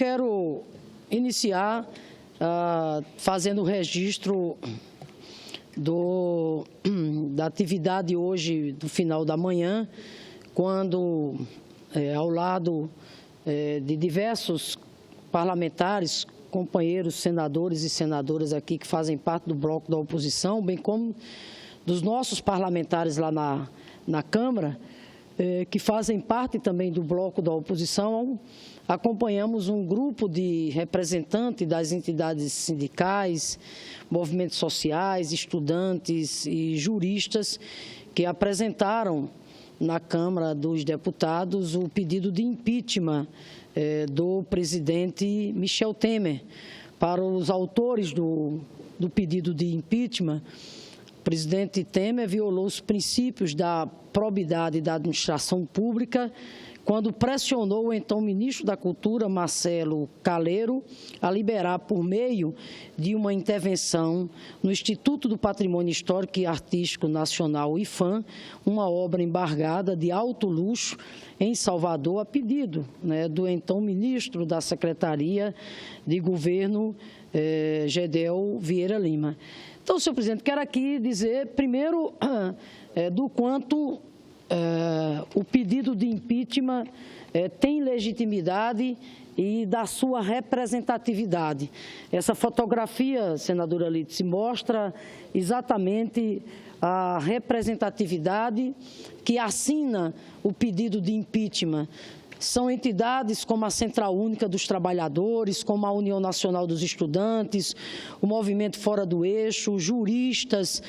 Quero iniciar fazendo o registro da atividade hoje, do final da manhã, quando, ao lado de diversos parlamentares, companheiros senadores e senadoras aqui que fazem parte do bloco da oposição, bem como dos nossos parlamentares lá na Câmara, que fazem parte também do bloco da oposição, acompanhamos um grupo de representantes das entidades sindicais, movimentos sociais, estudantes e juristas que apresentaram na Câmara dos Deputados o pedido de impeachment do presidente Michel Temer. Para os autores do pedido de impeachment, o presidente Temer violou os princípios da probidade da administração pública quando pressionou o então ministro da Cultura, Marcelo Calero, a liberar, por meio de uma intervenção no Instituto do Patrimônio Histórico e Artístico Nacional, IPHAN, uma obra embargada de alto luxo em Salvador, a pedido do então ministro da Secretaria de Governo, Gedel Vieira Lima. Então, senhor presidente, quero aqui dizer, primeiro, do quanto o pedido de impeachment tem legitimidade e da sua representatividade. Essa fotografia, senadora Lídice, mostra exatamente a representatividade que assina o pedido de impeachment. São entidades como a Central Única dos Trabalhadores, como a União Nacional dos Estudantes, o Movimento Fora do Eixo, juristas,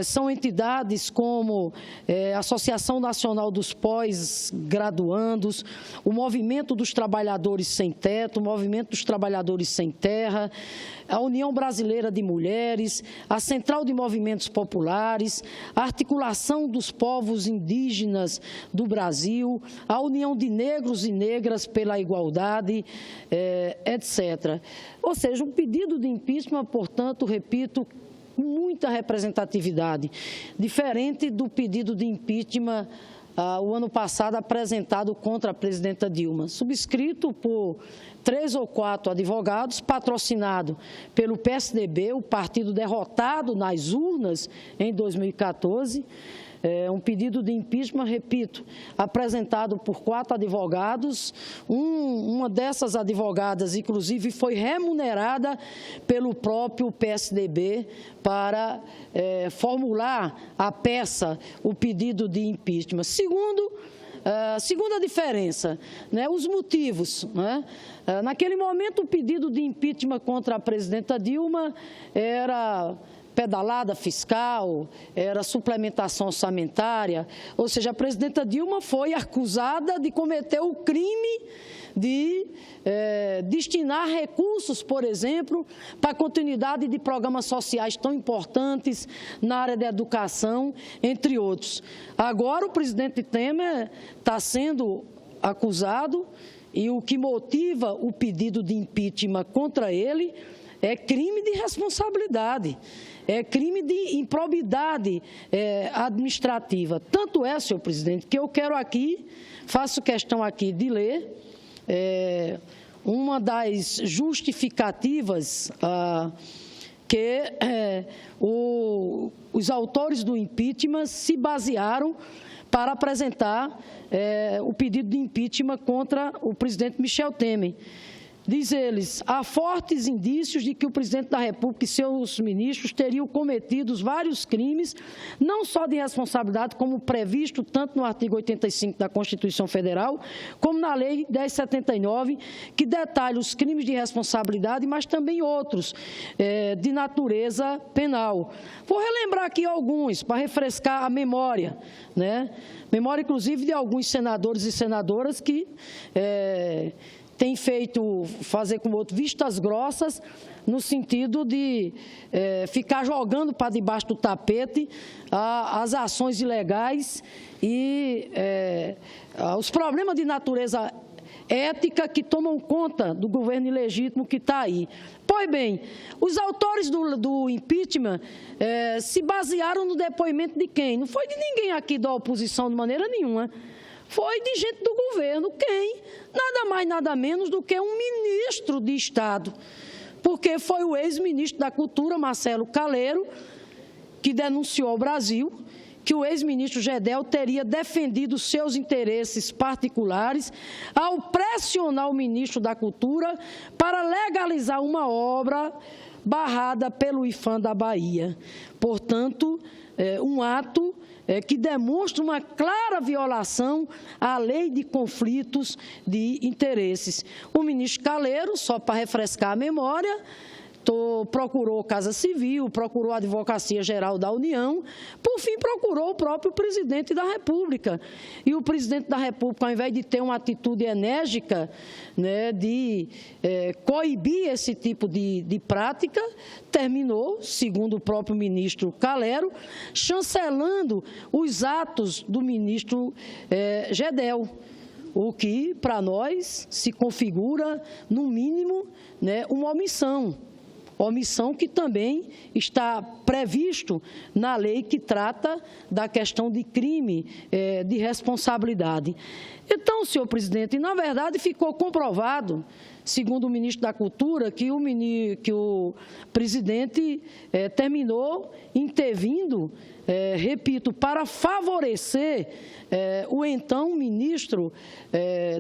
são entidades como a Associação Nacional dos Pós-Graduandos, o Movimento dos Trabalhadores Sem Teto, o Movimento dos Trabalhadores Sem Terra, a União Brasileira de Mulheres, a Central de Movimentos Populares, a Articulação dos Povos Indígenas do Brasil, a União de Negros e Negras pela Igualdade, etc. Ou seja, um pedido de impeachment, portanto, repito, muita representatividade, diferente do pedido de impeachment o ano passado apresentado contra a presidenta Dilma, subscrito por 3 ou 4 advogados, patrocinado pelo PSDB, o partido derrotado nas urnas em 2014, um pedido de impeachment, repito, apresentado por 4 advogados. Uma dessas advogadas, inclusive, foi remunerada pelo próprio PSDB para formular a peça, o pedido de impeachment. Segunda diferença, os motivos. Naquele momento, o pedido de impeachment contra a presidenta Dilma era pedalada fiscal, era suplementação orçamentária, ou seja, a presidenta Dilma foi acusada de cometer o crime de destinar recursos, por exemplo, para a continuidade de programas sociais tão importantes na área da educação, entre outros. Agora, o presidente Temer está sendo acusado e o que motiva o pedido de impeachment contra ele é crime de responsabilidade, é crime de improbidade administrativa. Tanto é, senhor presidente, que eu quero aqui, faço questão aqui de ler uma das justificativas que os autores do impeachment se basearam para apresentar o pedido de impeachment contra o presidente Michel Temer. Diz eles, há fortes indícios de que o presidente da República e seus ministros teriam cometido vários crimes, não só de responsabilidade, como previsto tanto no artigo 85 da Constituição Federal, como na Lei 1079, que detalha os crimes de responsabilidade, mas também outros de natureza penal. Vou relembrar aqui alguns, para refrescar a memória, memória, inclusive, de alguns senadores e senadoras que tem fazer com o outro vistas grossas, no sentido de ficar jogando para debaixo do tapete as ações ilegais e os problemas de natureza ética que tomam conta do governo ilegítimo que está aí. Pois bem, os autores do impeachment se basearam no depoimento de quem? Não foi de ninguém aqui da oposição de maneira nenhuma. foi de gente do governo. Quem? Nada mais, nada menos do que um ministro de Estado, porque foi o ex-ministro da Cultura, Marcelo Calero, que denunciou ao Brasil que o ex-ministro Gedel teria defendido seus interesses particulares ao pressionar o ministro da Cultura para legalizar uma obra barrada pelo IPHAN da Bahia. Portanto, um ato que demonstra uma clara violação à lei de conflitos de interesses. O ministro Calero, só para refrescar a memória, procurou Casa Civil, procurou a Advocacia Geral da União, por fim procurou o próprio presidente da República. E o presidente da República, ao invés de ter uma atitude enérgica, né, de coibir esse tipo de prática, terminou, segundo o próprio ministro Calero, chancelando os atos do ministro Gedel, o que, para nós, se configura, no mínimo, né, uma omissão que também está previsto na lei que trata da questão de crime de responsabilidade. Então, senhor presidente, na verdade ficou comprovado, segundo o ministro da Cultura, que o presidente terminou intervindo, repito, para favorecer o então ministro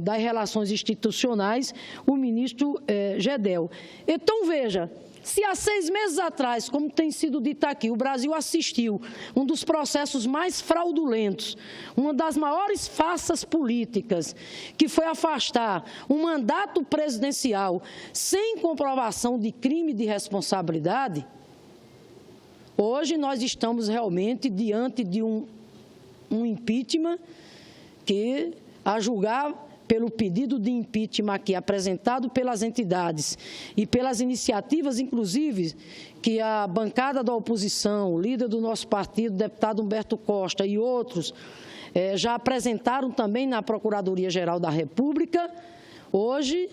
das Relações Institucionais, o ministro Gedel. Então, veja, se há 6 meses atrás, como tem sido dito aqui, o Brasil assistiu um dos processos mais fraudulentos, uma das maiores farsas políticas, que foi afastar um mandato presidencial sem comprovação de crime de responsabilidade, hoje nós estamos realmente diante de um impeachment que, a julgar pelo pedido de impeachment aqui apresentado pelas entidades e pelas iniciativas, inclusive, que a bancada da oposição, o líder do nosso partido, o deputado Humberto Costa e outros, já apresentaram também na Procuradoria-Geral da República, hoje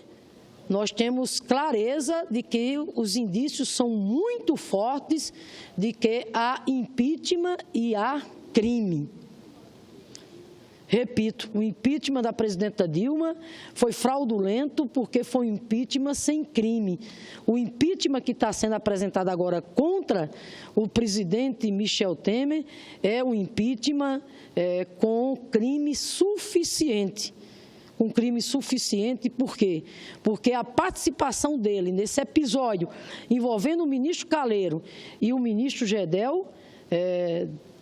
nós temos clareza de que os indícios são muito fortes de que há impeachment e há crime. Repito, o impeachment da presidenta Dilma foi fraudulento porque foi um impeachment sem crime. O impeachment que está sendo apresentado agora contra o presidente Michel Temer é um impeachment com crime suficiente. Com crime suficiente, por quê? Porque a participação dele nesse episódio envolvendo o ministro Calero e o ministro Gedel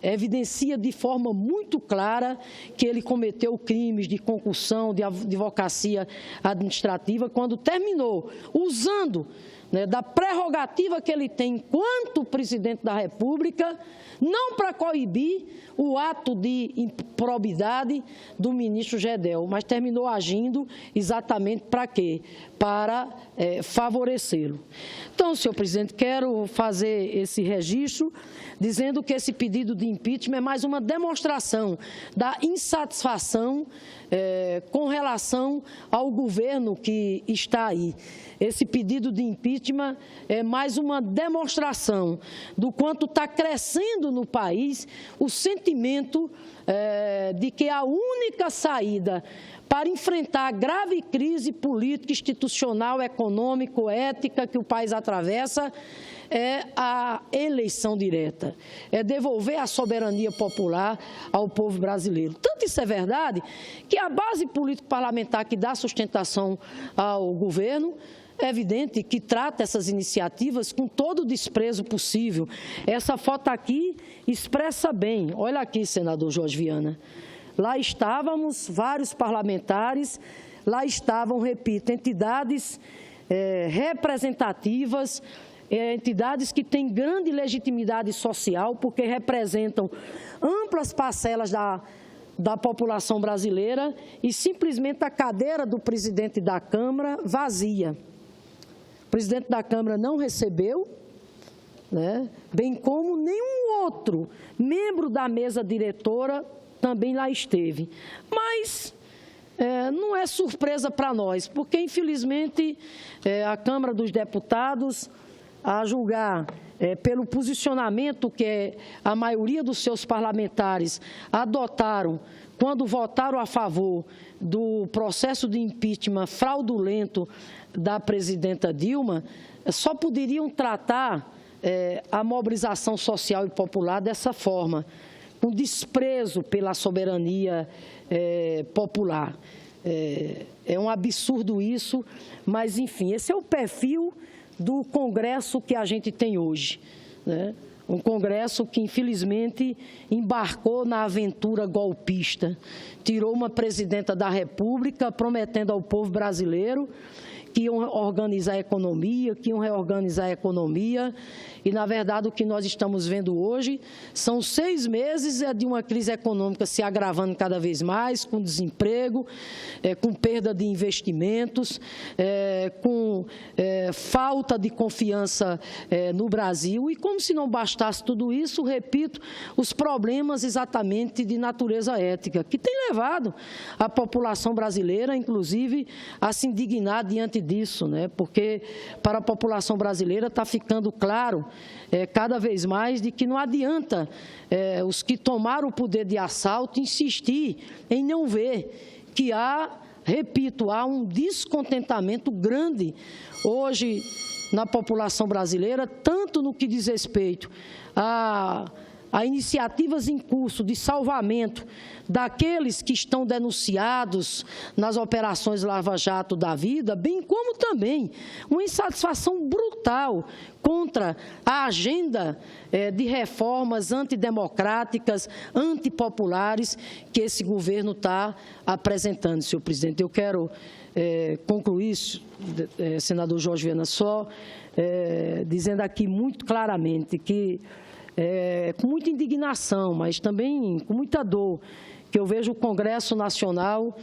evidencia de forma muito clara que ele cometeu crimes de concussão, de advocacia administrativa, quando terminou usando, né, da prerrogativa que ele tem enquanto presidente da República, não para coibir o ato de improbidade do ministro Gedel, mas terminou agindo exatamente para quê? Para favorecê-lo. Então, senhor presidente, quero fazer esse registro, dizendo que esse pedido de impeachment é mais uma demonstração da insatisfação com relação ao governo que está aí. Esse pedido de impeachment é mais uma demonstração do quanto está crescendo no país o sentimento de que a única saída para enfrentar a grave crise política, institucional, econômico, ética que o país atravessa é a eleição direta, é devolver a soberania popular ao povo brasileiro. Tanto isso é verdade que a base político-parlamentar que dá sustentação ao governo é evidente que trata essas iniciativas com todo o desprezo possível. Essa foto aqui expressa bem. Olha aqui, senador Jorge Viana. Lá estávamos vários parlamentares, lá estavam, repito, entidades representativas, entidades que têm grande legitimidade social, porque representam amplas parcelas da população brasileira, e simplesmente a cadeira do presidente da Câmara vazia. O presidente da Câmara não recebeu, né, bem como nenhum outro membro da mesa diretora também lá esteve. Mas não é surpresa para nós, porque, infelizmente, a Câmara dos Deputados a julgar pelo posicionamento que a maioria dos seus parlamentares adotaram quando votaram a favor do processo de impeachment fraudulento da presidenta Dilma, só poderiam tratar a mobilização social e popular dessa forma, com desprezo pela soberania popular. É um absurdo isso, mas, enfim, esse é o perfil do Congresso que a gente tem hoje, né? Um Congresso que, infelizmente, embarcou na aventura golpista, tirou uma presidenta da República, prometendo ao povo brasileiro que iam organizar a economia, que iam reorganizar a economia, e, na verdade, o que nós estamos vendo hoje são 6 meses de uma crise econômica se agravando cada vez mais, com desemprego, com perda de investimentos, com falta de confiança no Brasil, e como se não bastasse tudo isso, repito, os problemas exatamente de natureza ética, que tem levado a população brasileira, inclusive, a se indignar diante disso, né? Porque para a população brasileira está ficando claro cada vez mais de que não adianta os que tomaram o poder de assalto insistir em não ver que repito, há um descontentamento grande hoje na população brasileira, tanto no que diz respeito a iniciativas em curso de salvamento daqueles que estão denunciados nas operações Lava Jato da vida, bem como também uma insatisfação brutal contra a agenda de reformas antidemocráticas, antipopulares que esse governo está apresentando, senhor presidente. Eu quero concluir, senador Jorge Viana, só dizendo aqui muito claramente que com muita indignação, mas também com muita dor, que eu vejo o Congresso Nacional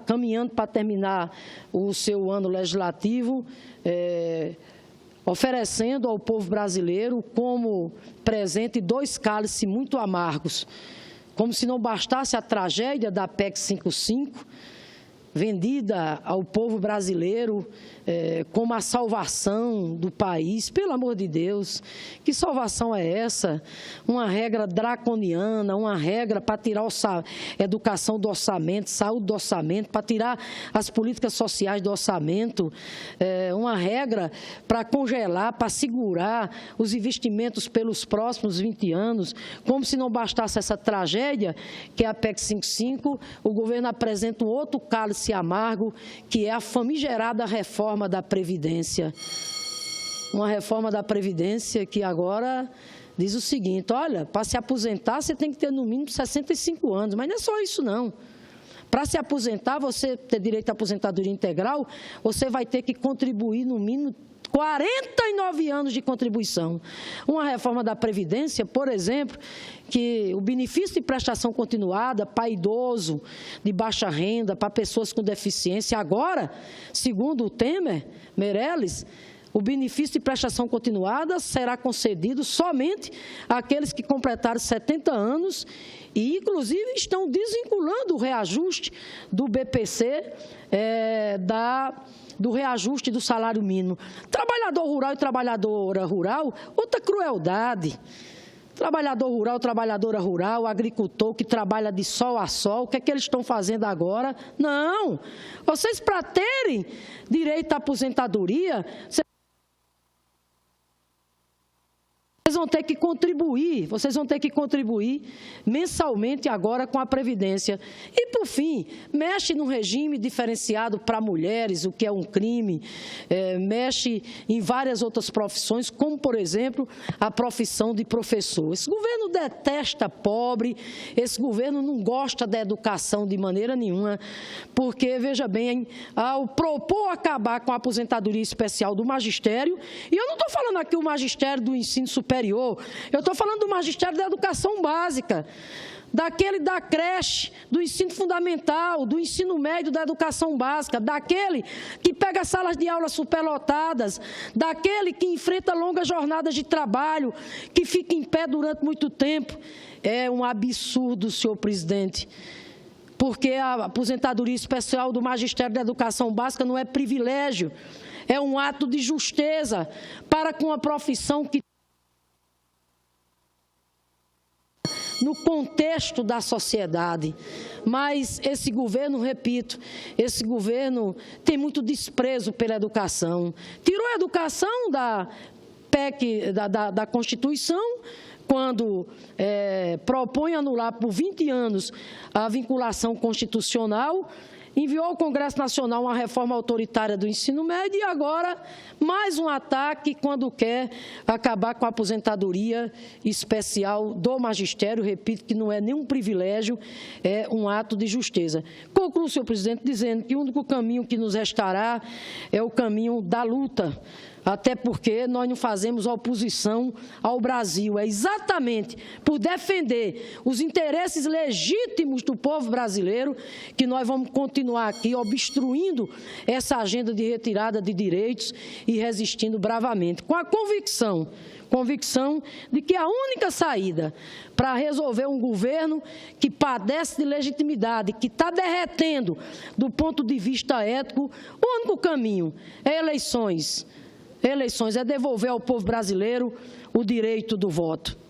caminhando para terminar o seu ano legislativo, oferecendo ao povo brasileiro como presente 2 cálices muito amargos, como se não bastasse a tragédia da PEC 55, vendida ao povo brasileiro como a salvação do país. Pelo amor de Deus, que salvação é essa? Uma regra draconiana, uma regra para tirar educação do orçamento, saúde do orçamento, para tirar as políticas sociais do orçamento, uma regra para congelar, para segurar os investimentos pelos próximos 20 anos. Como se não bastasse essa tragédia, que é a PEC 55, o governo apresenta um outro cálice amargo, que é a famigerada reforma da Previdência. Uma reforma da Previdência que agora diz o seguinte: olha, para se aposentar você tem que ter no mínimo 65 anos, mas não é só isso não. Para se aposentar, você ter direito à aposentadoria integral, você vai ter que contribuir no mínimo 49 anos de contribuição. Uma reforma da Previdência, por exemplo, que o benefício de prestação continuada para idoso de baixa renda, para pessoas com deficiência, agora, segundo o Temer, Meirelles, o benefício de prestação continuada será concedido somente àqueles que completaram 70 anos e, inclusive, estão desvinculando o reajuste do BPC, do reajuste do salário mínimo. Trabalhador rural e trabalhadora rural, outra crueldade. Trabalhador rural, trabalhadora rural, agricultor que trabalha de sol a sol, o que é que eles estão fazendo agora? Não! Vocês, para terem direito à aposentadoria, vocês vão ter que contribuir mensalmente agora com a Previdência. E, por fim, mexe num regime diferenciado para mulheres, o que é um crime, mexe em várias outras profissões, como, por exemplo, a profissão de professor. Esse governo detesta pobre, esse governo não gosta da educação de maneira nenhuma, porque, veja bem, ao propor acabar com a aposentadoria especial do magistério, e eu não estou falando aqui o magistério do ensino superior, eu estou falando do magistério da educação básica, daquele da creche, do ensino fundamental, do ensino médio, da educação básica, daquele que pega salas de aula superlotadas, daquele que enfrenta longas jornadas de trabalho, que fica em pé durante muito tempo. É um absurdo, senhor presidente. porque a aposentadoria especial do Magistério da Educação Básica não é privilégio, é um ato de justeza para com a profissão que, no contexto da sociedade. Mas esse governo, repito, esse governo tem muito desprezo pela educação. Tirou a educação da PEC, da Constituição, quando propõe anular por 20 anos a vinculação constitucional, enviou ao Congresso Nacional uma reforma autoritária do ensino médio e agora mais um ataque quando quer acabar com a aposentadoria especial do magistério. Repito que não é nenhum privilégio, é um ato de justeza. Concluo, senhor presidente, dizendo que o único caminho que nos restará é o caminho da luta, até porque nós não fazemos oposição ao Brasil. É exatamente por defender os interesses legítimos do povo brasileiro que nós vamos continuar aqui obstruindo essa agenda de retirada de direitos e resistindo bravamente, com a convicção de que a única saída para resolver um governo que padece de legitimidade, que está derretendo do ponto de vista ético, o único caminho é eleições, é devolver ao povo brasileiro o direito do voto.